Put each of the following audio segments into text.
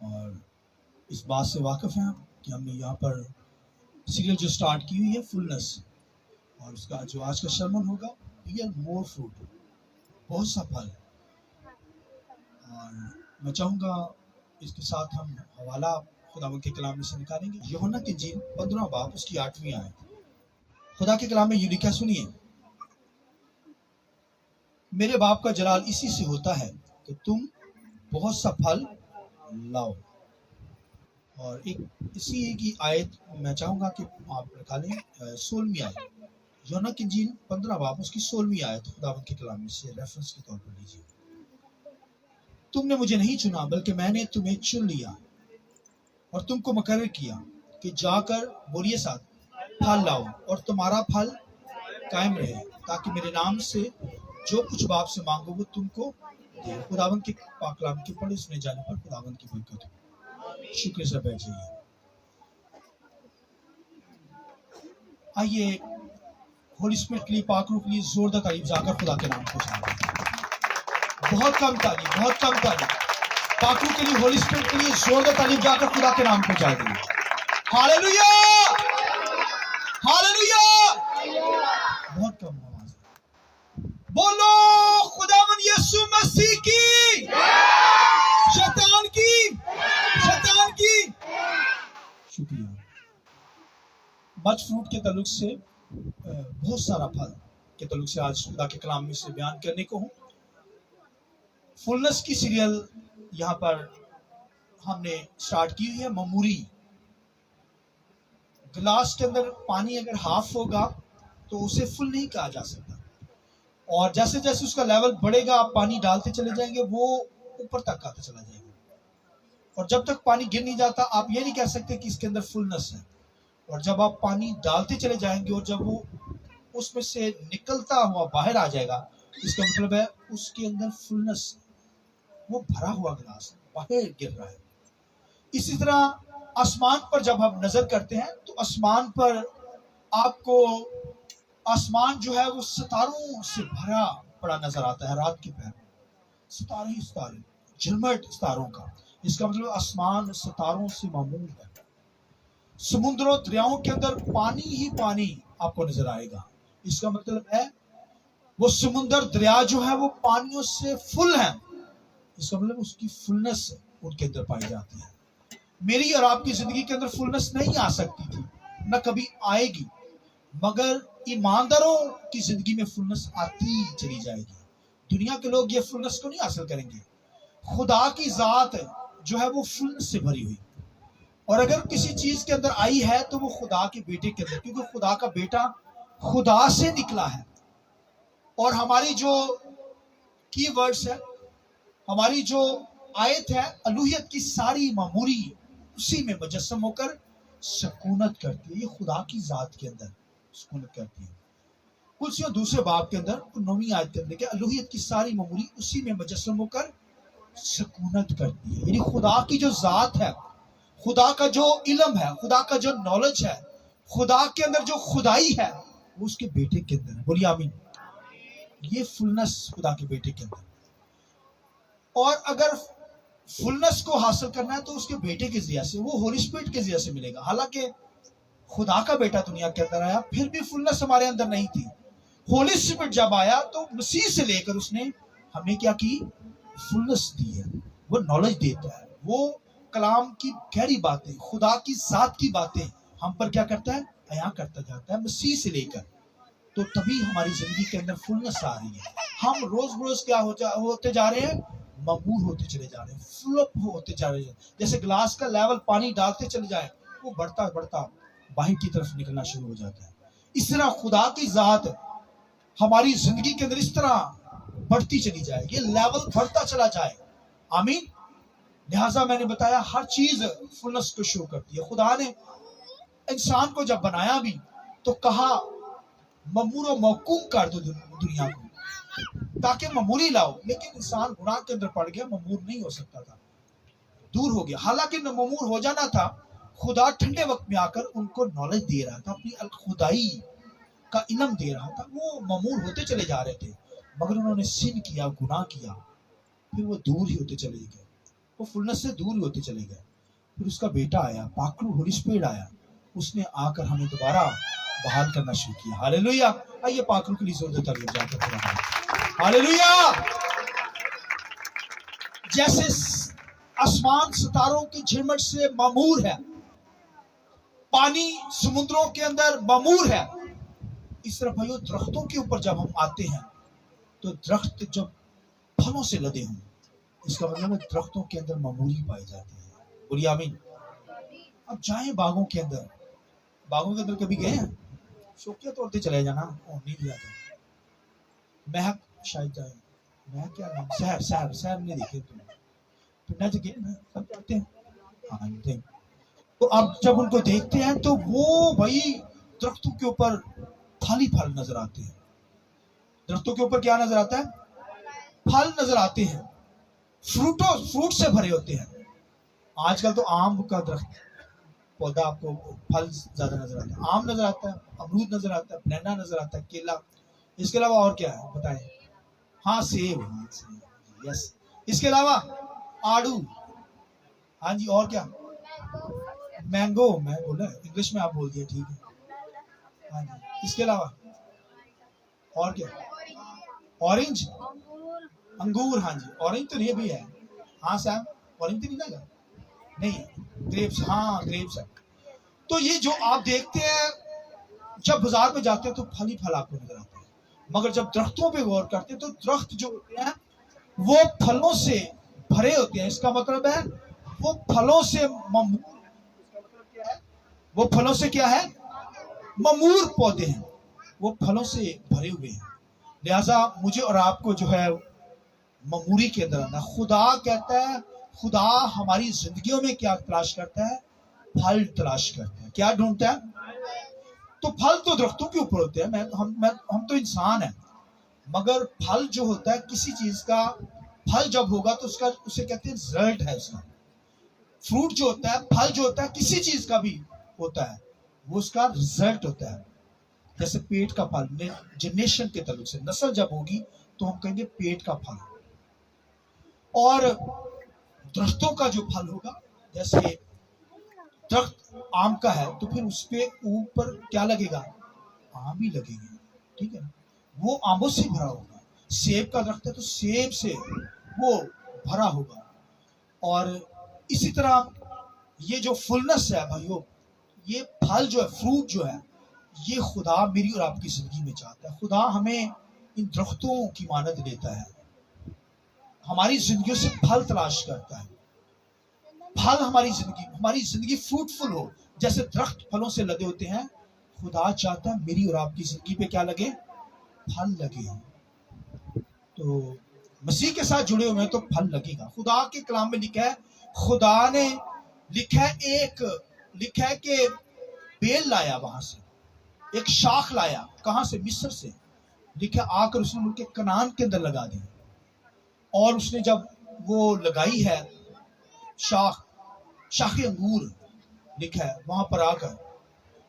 اور اس بات سے واقف ہیں کہ ہم نے یہاں پر سیریل جو سٹارٹ کی ہوئی ہے فلنس، اور اس کا جو آج کا سرمن ہوگا بیئر مور فروٹ، بہت سا پھل. اور میں چاہوں گا اس کے ساتھ ہم حوالہ خداوند کے کلام میں سے نکالیں گے. یوحنا کی انجیل 15 باب اس کی 8ویں آیت. خدا کے کلام میں یہ لکھا، سنیے: میرے باپ کا جلال اسی سے ہوتا ہے کہ تم بہت سا پھل لاؤ. اور ایک اسی کی آیت میں چاہوں گا کہ آپ نکالیں 16ویں آیت. یوحنا کی انجیل 15 باب اس کی 16ویں آیت خداوند کے کلام میں سے ریفرنس کے طور پر لیجیے. تم نے مجھے نہیں چنا بلکہ میں نے تمہیں چن لیا اور تم کو مقرر کیا کہ جا کر، بولیے ساتھ، پھل لاؤ اور تمہارا پھل قائم رہے، تاکہ میرے نام سے جو کچھ باپ سے مانگو وہ تم کو دے. خداوند کے پاک کلام کے پڑھے سنے جانے پر خداوند کی برکت ہو. شکر سے بیٹھ جائیے. آئیے ہولی اسپرٹ کے لیے، پاک روح کے لیے زوردار تعریف جا کر خدا کے نام کو جانیں. بہت کم تعریف، بہت کم تعریف. پاک روح کے لیے، ہولی اسپرٹ کے لیے زوردار تعریف جا کر خدا کے نام کو جا دیں. Hallelujah, hallelujah. بہت کم آواز. بولو خداوند یسوع مسیح کی، شیطان کی، شیطان کی. شکریہ. مچ فروٹ کے تعلق سے، بہت سارا پھل کے تعلق سے آج خدا کے کلام میں سے بیان کرنے کو ہوں. فلنس کی سیریل یہاں پر ہم نے سٹارٹ کی ہوئی ہے. معموری گلاس کے اندر پانی اگر ہاف ہوگا تو اسے فل نہیں کہا جا سکتا، اور جیسے جیسے اس کا لیول بڑھے گا آپ پانی ڈالتے چلے جائیں گے، وہ اوپر تک آتا چلا جائے گا. اور جب تک پانی گر نہیں جاتا آپ یہ نہیں کہہ سکتے کہ اس کے اندر فلنس ہے. اور جب آپ پانی ڈالتے چلے جائیں گے اور جب وہ اس میں سے نکلتا ہوا باہر آ جائے گا، اس کا مطلب ہے اس کے اندر فلنس، وہ بھرا ہوا گلاس باہر گر رہا ہے. اسی طرح آسمان پر جب ہم نظر کرتے ہیں تو آسمان پر آپ کو آسمان جو ہے وہ ستاروں سے بھرا پڑا نظر آتا ہے. رات کے پہر ستارے ہی ستارے، جھلمٹ ستاروں کا. اس کا مطلب آسمان ستاروں سے معمور ہے. سمندروں دریاؤں کے اندر پانی ہی پانی آپ کو نظر آئے گا. اس کا مطلب ہے وہ سمندر دریا جو ہے وہ پانیوں سے فل ہیں. اس کا مطلب اس کی فلنس ان کے اندر پائی جاتی ہے. میری اور آپ کی زندگی کے اندر فلنس نہیں آ سکتی تھی، نہ کبھی آئے گی، مگر ایمانداروں کی زندگی میں فلنس آتی چلی جائے گی. دنیا کے لوگ یہ فلنس کو نہیں حاصل کریں گے. خدا کی ذات جو ہے وہ فلنس سے بھری ہوئی، اور اگر کسی چیز کے اندر آئی ہے تو وہ خدا کے بیٹے کے اندر، کیونکہ خدا کا بیٹا خدا سے نکلا ہے. اور ہماری جو کی ورڈز ہے، ہماری جو آیت ہے، الوہیت کی ساری معموری اسی میں مجسم ہو کر سکونت کرتی ہے. یہ خدا کی ذات کے اندر سکونت کرتی ہے. کلسیوں دوسرے باب کے اندر 9ویں آیت کے اندر کہ الوہیت کی ساری معموری اسی میں مجسم ہو کر سکونت کرتی ہے. یعنی خدا کی جو ذات ہے، خدا کا جو علم ہے، خدا کا جو نالج ہے، خدا کے اندر جو خدائی ہے، وہ اس کے بیٹے کے اندر ہے. بولیے آمین. یہ فلنس خدا کے بیٹے کے اندر. اور اگر فلنس کو حاصل کرنا ہے تو اس کے بیٹے کے ذریعے سے، وہ ہولی اسپرٹ کے ذریعے سے ملے گا. حالانکہ خدا کا بیٹا دنیا کے اندر آیا پھر بھی فلنس ہمارے اندر نہیں تھی. ہولی اسپرٹ جب آیا تو مسیح سے لے کر اس نے ہمیں کیا کی؟ فلنس دی ہے. وہ نالج دیتا ہے، وہ کلام کی گہری باتیں، خدا کی ذات کی باتیں ہم پر کیا کرتا ہے؟ عیاں کرتا جاتا ہے مسیح سے لے کر. تو تبھی ہماری زندگی کے اندر فلنس آ رہی ہے. ہم روز بروز کیا ہوتے جا رہے ہیں؟ معمور ہوتے چلے جا رہے ہیں، فلپ ہوتے جا رہے ہیں. جیسے گلاس کا لیول پانی ڈالتے چلے جائیں وہ بڑھتا بڑھتا باہر کی طرف نکلنا شروع ہو جاتا ہے. اس طرح خدا کی ذات ہماری زندگی کے اندر اس طرح بڑھتی چلی جائے، یہ لیول بڑھتا چلا جائے. آمین. لہٰذا میں نے بتایا ہر چیز فلنس کو شو کرتی ہے. خدا نے انسان کو جب بنایا بھی تو کہا معمور و موقوف کر دو دنیا کو، تاکہ معموری لاؤ. لیکن انسان گناہ کے اندر پڑ گیا، معمور نہیں ہو سکتا تھا، دور ہو گیا. حالانکہ معمور ہو جانا تھا. خدا ٹھنڈے وقت میں آ کر ان کو نالج دے رہا تھا، اپنی خدائی کا علم دے رہا تھا. وہ معمور ہوتے چلے جا رہے تھے، مگر انہوں نے سن کیا، گناہ کیا، پھر وہ دور ہی ہوتے چلے گئے. वो फुलनेस से दूर होते चले गए। फिर उसका बेटा आया, पाकरू होली स्पिरिट आया, उसने आकर हमें दोबारा बहाल करना शुरू किया। हालेलुया। आइए पाकरू के लिए जोरदार तालियां जाकर। हालेलुया। जैसे आसमान सितारों की झिलमिट से मामूर है, पानी समुद्रों के अंदर मामूर है, इस तरह भाइयों दरख्तों के ऊपर जब हम आते हैं तो दरख्त जब फलों से लदे हों, इसका मतलब है दरख्तों के अंदर मामूली पाई जाती है। बोलिए आमीन। अब जाएं बागों के अंदर, बागों के अंदर कभी गए हैं? शौकिया तौर पे चले जाना, और नहीं लिया जाए। महक शायद जाए, महक क्या नाम, शहर शहर शहर नहीं देखे तुम, पिंडा से गए ना, सब जाते हैं। हाँ देख, तो अब जब उनको देखते हैं तो वो भाई दरख्तों के ऊपर फल ही फल नजर आते हैं। दरख्तों के ऊपर क्या नजर आता है? फल नजर आते हैं, फ्रूट से भरे होते हैं। आजकल तो आम का दरख्त पौधा आपको फल ज्यादा नजर आता है, आम नजर आता है, अमरूद नजर आता है, बनाना नजर आता है, केला। इसके अलावा और क्या है बताएं? हाँ सेब, हाँ सेब, यस। इसके अलावा आड़ू, हाँ जी, और क्या? मैंगो, मैं बोला इंग्लिश में, आप बोल दिए, ठीक है। हाँ जी, इसके अलावा और क्या? ऑरेंज, अंगूर, हाँ जी, ऑरेंज तो ये भी है। हाँ सैम, ऑरेंज तो नहीं लगा, नहीं, ग्रेप्स, हाँ ग्रेप्स है। तो ये जो आप देखते हैं, जब बाजार में जाते हैं तो फल ही फल आपको नजर आते हैं, मगर जब दरख्तों पे गौर करते हैं तो दरख्त जो होते हैं वो फलों से भरे होते हैं। इसका मतलब है वो फलों से वो फलों से क्या है? ममूर पौधे हैं, वो फलों से भरे हुए हैं। लिहाजा मुझे और आपको जो है ममूरी के अंदर आना। खुदा कहता है, खुदा हमारी जिंदगियों में क्या तलाश करता है? फल तलाश करता है। क्या ढूंढता है? तो फल तो दरख्तों के ऊपर होते हैं, हम तो इंसान हैं, मगर फल जो होता है किसी चीज का, फल जब होगा तो उसका, उसे कहते हैं रिजल्ट है उसका। फ्रूट जो होता है, फल जो होता है किसी चीज का भी होता है, वो उसका रिजल्ट होता है। जैसे पेट का फल, जनरेशन के ताल्लुक से, नस्ल जब होगी तो हम कहेंगे पेट का फल। और दरख्तों का जो फल होगा, जैसे दरख्त आम का है तो फिर उस पे ऊपर क्या लगेगा? आम ही लगेंगे, ठीक है ना, वो आमों से भरा होगा। सेब का दरख्त है तो सेब से वो भरा होगा। और इसी तरह ये जो फुलनेस है भाइयों, ये फल जो है, फ्रूट जो है, ये खुदा मेरी और आपकी जिंदगी में चाहता है। खुदा हमें इन दरख्तों की मानद लेता है, हमारी जिंदगियों से फल तलाश करता है। फल हमारी जिंदगी फ्रूटफुल हो, जैसे दरख्त फलों से लदे होते हैं। खुदा चाहता है मेरी और आपकी जिंदगी पे क्या लगे? फल लगे। तो मसीह के साथ जुड़े हुए हैं तो फल लगेगा। खुदा के कलाम में लिखा है, खुदा ने लिखा है कि बेल लाया, वहां से एक शाख लाया, कहां से? मिस्र से। लिखा आकर उसने उनके कनान के अंदर लगा दी, और उसने जब वो लगाई है शाख अंगूर, लिखा है वहां पर आकर,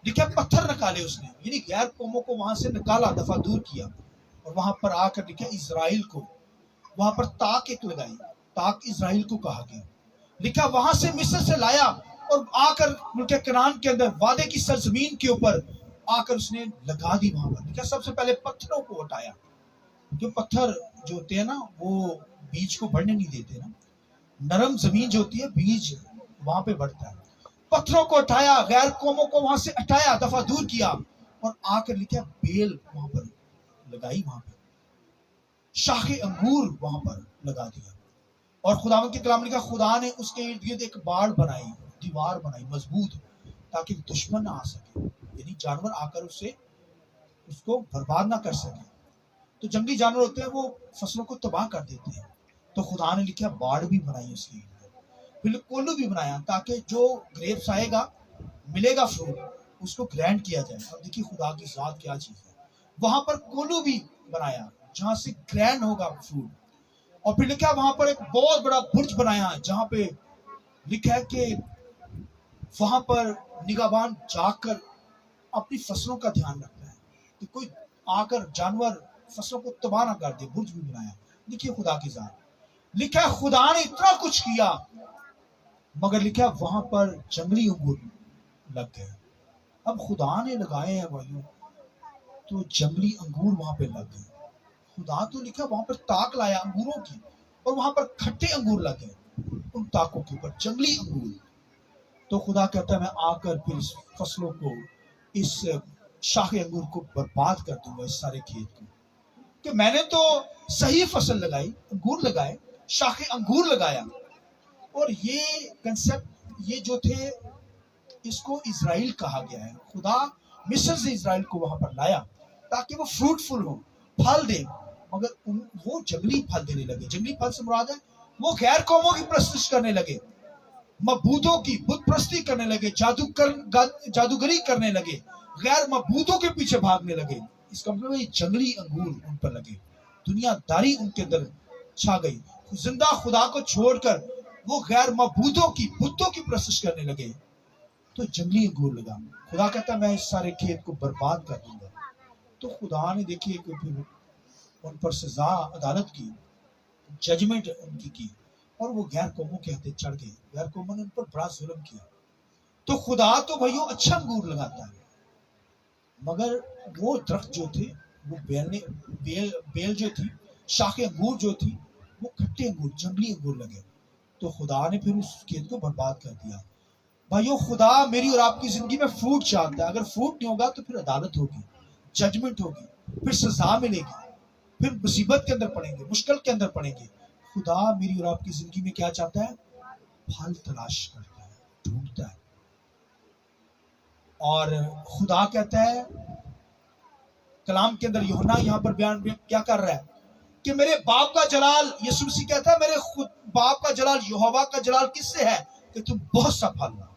लिखा पत्थर निकाले उसने, यानी गैर कौमों को वहां से निकाला, दफा दूर किया, और वहां पर आकर लिखा इजराइल को, वहां पर ताक एक लगाई, ताक इजराइल को कहा गया। लिखा वहां से मिस्र से लाया और आकर उनके कनान के अंदर वादे की सरजमीन के ऊपर आकर उसने लगा दी वहां पर। लिखा सबसे पहले पत्थरों को हटाया, क्योंकि पत्थर जो होते हैं ना वो बीज को बढ़ने नहीं देते ना, नरम जमीन जो होती है बीज वहां पे बढ़ता है। पत्थरों को हटाया, गैर कौमों को वहां से हटाया, दफा दूर किया, और आकर लिखा बेल वहां पर लगाई, वहां पर शाखे अंगूर वहां पर लगा दिया। और खुदावंद के कलाम लिखा, खुदा ने उसके इर्द गिर्द एक बाड़ बनाई, दीवार बनाई मजबूत, ताकि दुश्मन ना आ सके, यानी जानवर आकर उसको बर्बाद ना कर सके। तो जंगली जानवर होते हैं वो फसलों को तबाह कर देते हैं, तो खुदा ने लिखा बाड़ भी बनाई उसकी, फिर कोल्लू भी बनाया, ताकि जो ग्रेप्स आएगा, मिलेगा फ्रूट, उसको ग्रैंड किया जाए। और देखिए खुदा की जात क्या चीज है, वहां पर कोल्लू भी बनाया जहां से ग्रैंड होगा फ्रूट। और फिर लिखा वहां पर एक बहुत बड़ा बुर्ज बनाया, जहां पे लिखा है कि वहां पर निगाहबान जाकर अपनी फसलों का ध्यान रखता है कि कोई आकर जानवर फसलों को तबाह ना कर दे। बुर्ज भी बनाया। देखिए खुदा की जात। लिखा है खुदा ने इतना कुछ किया, मगर लिखा है वहां पर जंगली अंगूर लग गए। अब खुदा ने लगाए हैं भाइयों, तो जंगली अंगूर वहां पे लग गए। खुदा तो लिखा वहां पर ताक लाया अंगूरों की, और वहां पर खट्टे अंगूर लग गए उन ताकों के ऊपर, जंगली अंगूर। तो खुदा कहता है मैं आकर फिर इस फसलों को, इस शाखे अंगूर को बर्बाद कर दूंगा, इस सारे खेत को, कि मैंने तो सही फसल लगाई, अंगूर लगाए, शाखे अंगूर लगाया। और ये कंसेप्ट, ये जो थे, इसको इजराइल कहा गया है। खुदा मिस्र से इजराइल को वहां पर लाया ताकि वो फ्रूटफुल हो, फल दे, मगर वो जंगली फल देने लगे। जंगली फल से मुराद है वो गैर कौमों की प्रस्तुत करने लगे, मबूदों की बुत प्रस्ती करने लगे, जादूगरी करने लगे, गैर मबूदों के पीछे भागने लगे। इसका मतलब ये जंगली अंगूर उन पर लगे, दुनियादारी उनके अंदर छा गई। जिंदा खुदा को छोड़कर वो गैर मबूदों की, बुतों की प्रस्तुत करने लगे, तो जंगली अंगूर लगा। खुदा कहता मैं इस सारे खेत को बर्बाद कर दूंगा। तो खुदा ने देखिए कि फिर उन पर सजा अदालत की, जजमेंट उनकी की, और वो गैर कौमों के हाथे चढ़ गए। गैर कौमों ने उन पर बड़ा जुल्म किया। तो खुदा तो भाइयों अच्छा अंगूर लगाता है, मगर वो दरख्त जो थे, वो बेल जो थी, शाखे अंगूर जो थी, वो खट्टे अंगूर, जंगली अंगूर लगे। तो खुदा ने फिर उस खेत को बर्बाद कर दिया। भाइयों खुदा मेरी और आपकी जिंदगी में फ्रूट चाहता है। अगर फ्रूट नहीं होगा तो फिर अदालत होगी, जजमेंट होगी, फिर सजा मिलेगी, फिर मुसीबत के अंदर पड़ेंगे, मुश्किल के अंदर पड़ेंगे। खुदा मेरी और आपकी जिंदगी में क्या चाहता है? फल तलाश करता है, ढूंढता है। और खुदा कहता है कलाम के अंदर, यूहन्ना यहाँ पर बयान क्या कर रहा है कि मेरे बाप का जलाल, यीशु मसीह कहता है मेरे खुद बाप का जलाल, यहोवा का जलाल किससे है कि तुम बहुत सा फल लाओ।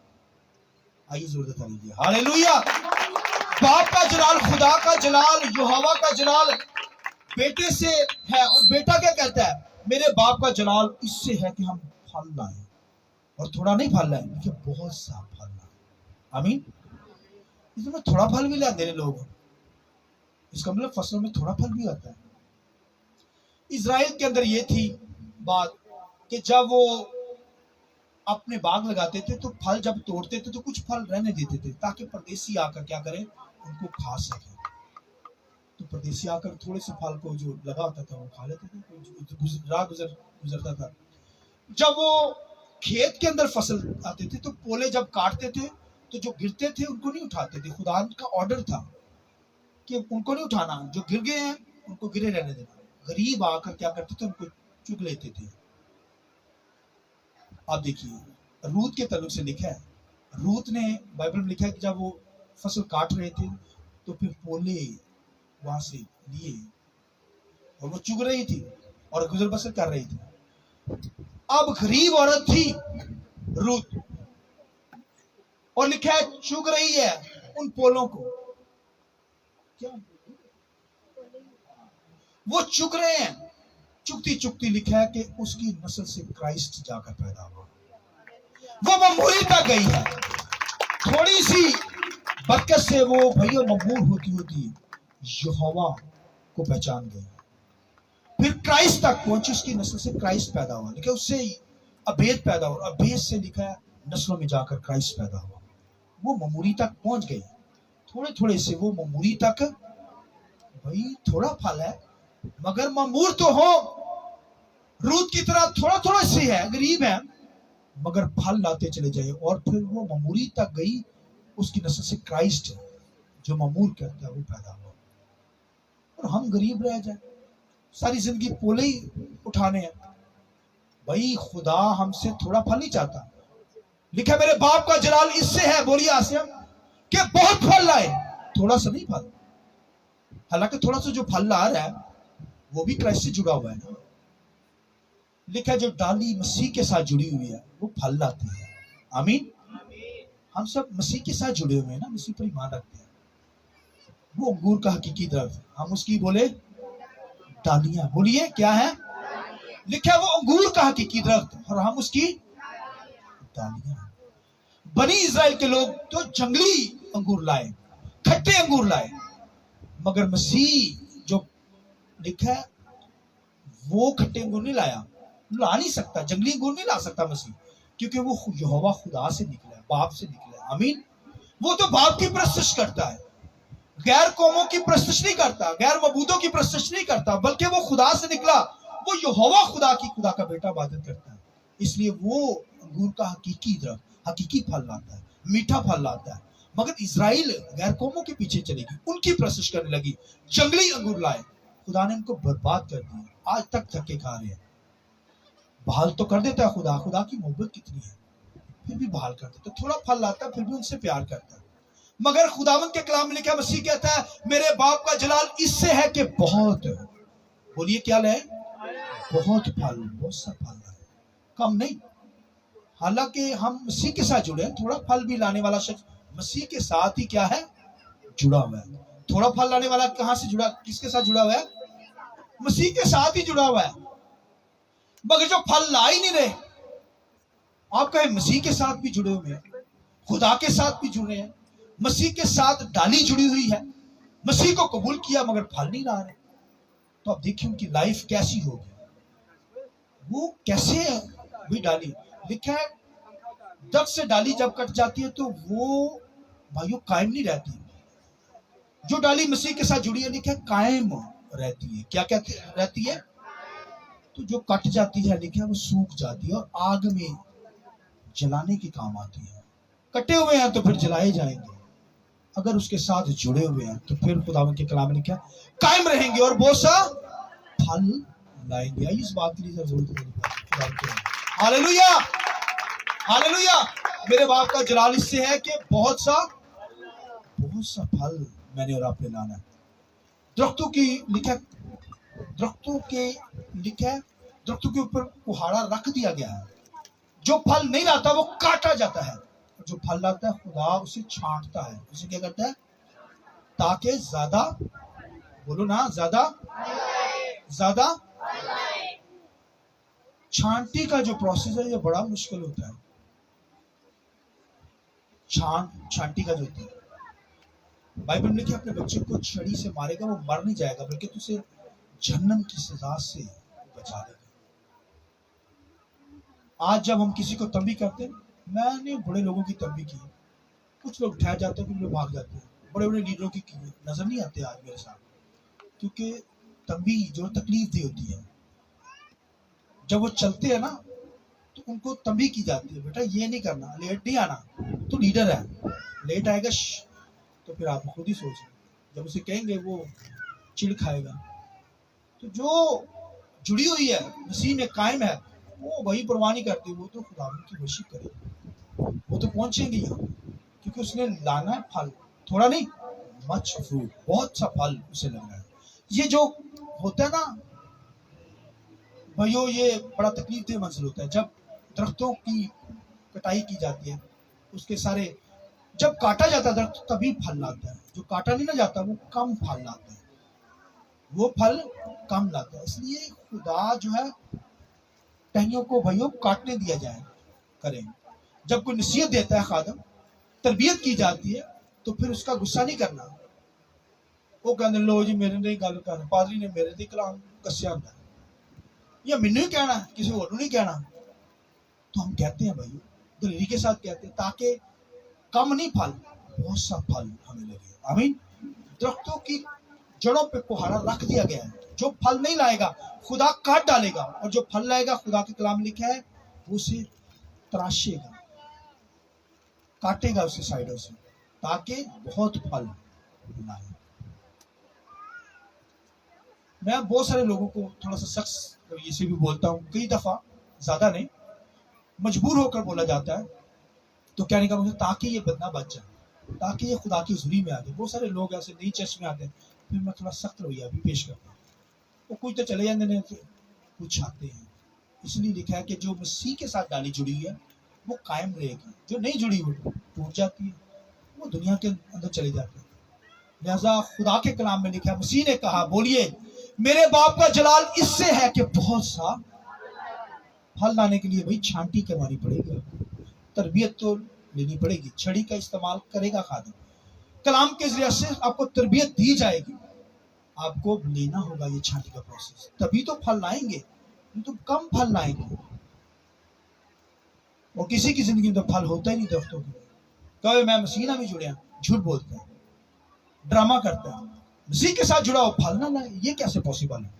आइए जोर देता लीजिए हालेलुया। बाप का जलाल, खुदा का जलाल, यहोवा का जलाल बेटे से है। और बेटा क्या कहता है? मेरे बाप का जलाल इससे है कि हम फल लाएं, और थोड़ा नहीं फल लाएं, देखिए बहुत सा फल लाएं। आमीन। इसमें थोड़ा फल भी लाते हैं लोग, इसका मतलब फसलों में थोड़ा फल भी आता है। इजराइल के अंदर ये थी बात कि जब वो अपने बाग लगाते थे तो फल जब तोड़ते थे तो कुछ फल रहने देते थे ताकि परदेसी आकर क्या करें, उनको खा सके। तो परदेसी आकर थोड़े से फल को जो लगा होता था वो खा लेते थे, गुजरता था। जब वो खेत के अंदर फसल आते थे तो पोले जब काटते थे तो जो गिरते थे उनको नहीं उठाते थे। खुदा का ऑर्डर था कि उनको नहीं उठाना, जो गिर गए हैं उनको गिरे रहने देना। गरीब आकर क्या करते थे, उनको चुग लेते थे। आप देखिए रूत के ताल्लुक से लिखा है, रूत ने बाइबल में लिखा है कि जब वो फसल काट रहे थे तो फिर पोले वहां से लिए और वो चुग रही थी और गुजर बसर कर रही थी। अब गरीब औरत थी रूत, और लिखा है चुग रही है उन पोलों को। क्या वो चुग रहे हैं, चुगती चुगती लिखा है कि उसकी नस्ल से क्राइस्ट जाकर पैदा हुआ। वो ममूरी तक गई है, थोड़ी सी बरकत से वो भैया ममूर होती होती यहोवा को पहचान गई, फिर क्राइस्ट तक पहुंची, उसकी नस्ल से क्राइस्ट पैदा हुआ। लिखा उससे अबेद पैदा हुआ, अबेद से लिखा है नस्लों में जाकर क्राइस्ट पैदा हुआ। वो ममूरी तक पहुंच गई, थोड़े थोड़े से वो ममूरी तक। भाई थोड़ा फल है मगर ममूर तो हो, रूत की तरह थोड़ा थोड़ा से है, गरीब है मगर फल लाते चले जाए। और फिर वो ममूरी तक गई, उसकी नस्ल से क्राइस्ट जो ममूर कहता है वो पैदा हुआ। और हम गरीब रह जाए, सारी जिंदगी पोले ही उठाने हैं। भाई खुदा हमसे थोड़ा फल नहीं चाहता। लिखा मेरे बाप का जलाल इससे है, बोलिए आसिया, कि बहुत फल लाए, थोड़ा सा नहीं फल। हालांकि थोड़ा सा जो फल ला रहा है वो भी क्राइस्ट से जुड़ा हुआ है ना। लिखा जो डाली मसीह के साथ जुड़ी हुई है वो फल लाती है। आमीन। हम सब मसीह के साथ जुड़े हुए हैं ना, मसीह पर ईमान रखते हैं। वो अंगूर का हकीकी दरख्त, हम उसकी बोले डालियां, बोलिए क्या है? लिखा वो अंगूर का हकीकी दरख्त और हम उसकी डालियां। बनी इजराइल के लोग तो जंगली अंगूर लाए, खट्टे अंगूर लाए, मगर मसीह जो लिखा है वो खट्टे अंगूर नहीं लाया, ला नहीं सकता, जंगली अंगूर नहीं ला सकता मसीह, क्योंकि वो यहोवा खुदा से निकला है, बाप से निकला है। आमीन। वो तो बाप की परस्तिश करता है, गैर कौमों की परस्तिश नहीं करता, गैर मबूदों की परस्तिश नहीं करता, बल्कि वो खुदा से निकला, वो यहोवा खुदा का बेटा इबादत करता है। इसलिए वो अंगूर का हकीकी दरख्त हकीकी फल लाता है, मीठा फल लाता है। मगर इजराइल गैर कौमों के पीछे चलेगी, उनकी परस्तिश करने लगी, जंगली अंगूर लाए, खुदा ने उनको बर्बाद कर दिया। आज तक धक्के खा रहे हैं। बहाल तो कर देता है खुदा की मोहब्बत कितनी है, फिर भी बहाल कर देता है, थोड़ा फल लाता है, फिर भी उनसे प्यार करता है। मगर खुदावंद के कलाम में लिखा, मसीह कहता है मेरे बाप का जलाल इससे है कि बहुत, बोलिए क्या लाए, बहुत फल, बहुत सा फल लाए, कम नहीं। हालांकि हम मसीह के साथ जुड़े हैं, थोड़ा फल भी लाने वाला शख्स मसीह के साथ ही क्या है, जुड़ा हुआ है। थोड़ा फल लाने वाला कहां से जुड़ा, किसके साथ जुड़ा हुआ है, मसीह के साथ ही जुड़ा हुआ है। मगर जो फल ला ही नहीं रहे, आप कहें मसीह के साथ भी जुड़े हुए हैं, खुदा के साथ भी जुड़े हैं, मसीह के साथ डाली जुड़ी हुई है, मसीह को कबूल किया मगर फल नहीं ला रहे, तो आप देखिए उनकी लाइफ कैसी होगी, वो कैसे भी डाली। लिखा है दरख्त से डाली जब कट जाती है तो वो भाइयों कायम नहीं रहती। जो डाली मसीह के साथ जुड़ी है, लिखा है कायम रहती है। क्या कहती रहती है, तो जो कट जाती है लिखा है वो सूख जाती है और आग में जलाने के काम आती है। कटे हुए हैं तो फिर जलाए जाएंगे, अगर उसके साथ जुड़े हुए हैं तो फिर खुदावंद के कलाम में लिखा कायम रहेंगे और बहुत सा फल लाएंगे। इस बात के लिए जरूरत है। Hallelujah, hallelujah. मेरे बाप का जलाल इससे है कि बहुत सा फल मैंने और आपने लाना है। दरख्तों की लिखा, दरख्तों के ऊपर कुहाड़ा रख दिया गया है। जो फल नहीं लाता वो काटा जाता है, जो फल लाता है खुदा उसे छांटता है। उसे क्या करता है, ताकि ज्यादा, बोलो ना, ज्यादा छांटी का जो प्रोसेस है ये बड़ा मुश्किल होता है। छांटी का जो होता है, बाइबल में लिखा अपने बच्चे को छड़ी से मारेगा वो मर नहीं जाएगा, बल्कि तुझे जहन्नम की सजा से बचा देगा। आज जब हम किसी को तंबी करते हैं, मैंने बड़े लोगों की तंबी की, कुछ लोग ठहर जाते हैं, कुछ लोग भाग जाते हैं, बड़े बड़े लीडरों की नजर नहीं आते आज मेरे साथ, क्योंकि तंबी जो तकलीफ दी होती है, जब वो चलते हैं ना तो उनको तंबी की जाती है, बेटा ये नहीं करना, लेट नहीं आना, तो लीडर है, लेट आएगा तो फिर आप खुद ही सोचें, जब उसे कहेंगे वो चिढ़ खाएगा। तो जो जुड़ी हुई है मसीह में कायम है, वो वही परवाह नहीं करती, वो तो खुदा की वर्शिप करेगी, वो तो पहुंचेंगे यहाँ, क्योंकि उसने लाना है फल, थोड़ा नहीं, मच फ्रूट, बहुत सा फल उसे लगना है। ये जो होता है ना भाइयों, ये बड़ा तकलीफ दे मंजिल होता है। जब दरख्तों की कटाई की जाती है, उसके सारे, जब काटा जाता है दरख्त तभी फल लाता है, जो काटा नहीं ना जाता वो कम फल लाता है, वो फल कम लाता है। इसलिए खुदा जो है टहनियों को भाइयों काटने दिया जाए करें। जब कोई नसीहत देता है खादम, तरबियत की जाती है, तो फिर उसका गुस्सा नहीं करना। वो कहते लो जी मेरे नहीं गल कर, पादरी ने मेरे कलाम कस्या होता है, या मैनू ही कहना, किसी और नहीं कहना। तो हम कहते हैं भाई, दलेरी के साथ कहते हैं, ताकि कम नहीं फल, बहुत सा फल हमें लगे। आमीन। दरख्तों की जड़ों पे कुहाड़ा रख दिया गया है, जो फल नहीं लाएगा खुदा काट डालेगा, और जो फल लाएगा खुदा के कलाम लिखा है वो उसे तराशेगा, काटेगा उसे साइडों से, ताकि बहुत फल लाए। मैं बहुत सारे लोगों को थोड़ा सा सख्त रवैये से भी बोलता हूँ, कई दफा, ज्यादा नहीं, मजबूर होकर बोला जाता है, तो कहने का मतलब ताकि ये बंदा बच जाए, ताकि ये खुदा की हुजूरी में आ जाए। बहुत सारे लोग ऐसे नई चर्च में आते हैं, फिर मैं थोड़ा सख्त रवैया भी पेश करता हूँ, वो कुछ तो चले जाते हैं, कुछ आते हैं। इसलिए लिखा है कि जो मसीह के साथ डाली जुड़ी हुई है वो कायम रहेगी, जो नहीं जुड़ी हुई टूट जाती है, वो दुनिया के अंदर चले जाते हैं। लिहाजा खुदा के कलाम में लिखा है, मसीह ने कहा, बोलिए मेरे बाप का जलाल इससे है कि बहुत सा फल लाने के लिए भाई छांटी करवानी पड़ेगी, तरबियत तो लेनी पड़ेगी, छड़ी का इस्तेमाल करेगा खादिम, कलाम के जरिए से आपको तरबियत दी जाएगी, आपको लेना होगा ये छांटी का प्रोसेस, तभी तो फल लाएंगे। तुम कम फल लाएंगे। और किसी की जिंदगी में तो फल होता ही नहीं दोस्तों की। कभी मैं मसीह में जुड़े, झूठ बोलते हैं, ड्रामा करते हैं, मसीह के साथ जुड़ा हो फल ना लाए, ये कैसे पॉसिबल है?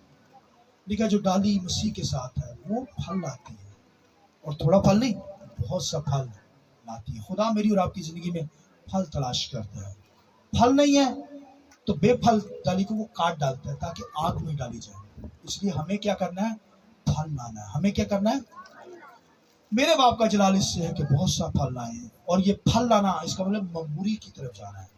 लेकिन जो डाली मसीह के साथ है वो फल लाती है, और थोड़ा फल नहीं, बहुत सा फल लाती है। खुदा मेरी और आपकी जिंदगी में फल तलाश करता है। फल नहीं है तो बेफल डाली को वो काट डालता है ताकि आग में डाली जाए। इसलिए हमें क्या करना है? फल लाना है। हमें क्या करना है? मेरे बाप का जलाल इससे है कि बहुत सा फल लाए, और ये फल लाना इसका मतलब ममूरी की तरफ जाना है।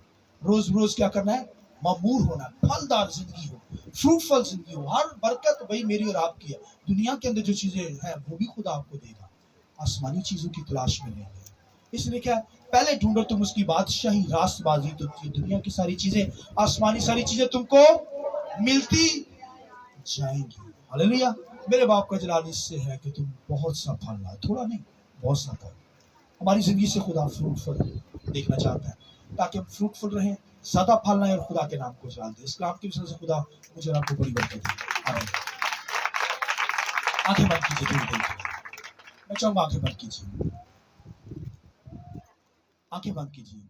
रोज रोज क्या करना है? ममूर होना, फलदार जिंदगी हो, फ्रूटफुल जिंदगी हो। हर बरकत वही मेरी और आपकी है। दुनिया के अंदर जो चीजें हैं वो भी खुदा आपको देगा, आसमानी चीजों की तलाश में लेंगे। इसलिए क्या, पहले ढूंढो तुम उसकी बादशाही, रास्तबाजी, तो ये दुनिया की सारी चीजें, आसमानी सारी चीजें तुमको मिलती जाएंगी। हालेलुया। मेरे बाप का जलाल इससे है कि तुम बहुत सा फल लाओ, थोड़ा नहीं, बहुत सा फल। हमारी जिंदगी से खुदा फ्रूटफुल देखना चाहता है ताकि हम फ्रूटफुल रहें, ज्यादा फल लाएं और खुदा के नाम को जलाल दे। इस काम की वजह से खुदा मुझे और आपको बड़ी बरकत दे। आमीन। आंखें बंद कीजिए थोड़ी देर के लिए। मैं चाहूंगा आंखें बंद कीजिए, आंखें बंद कीजिए।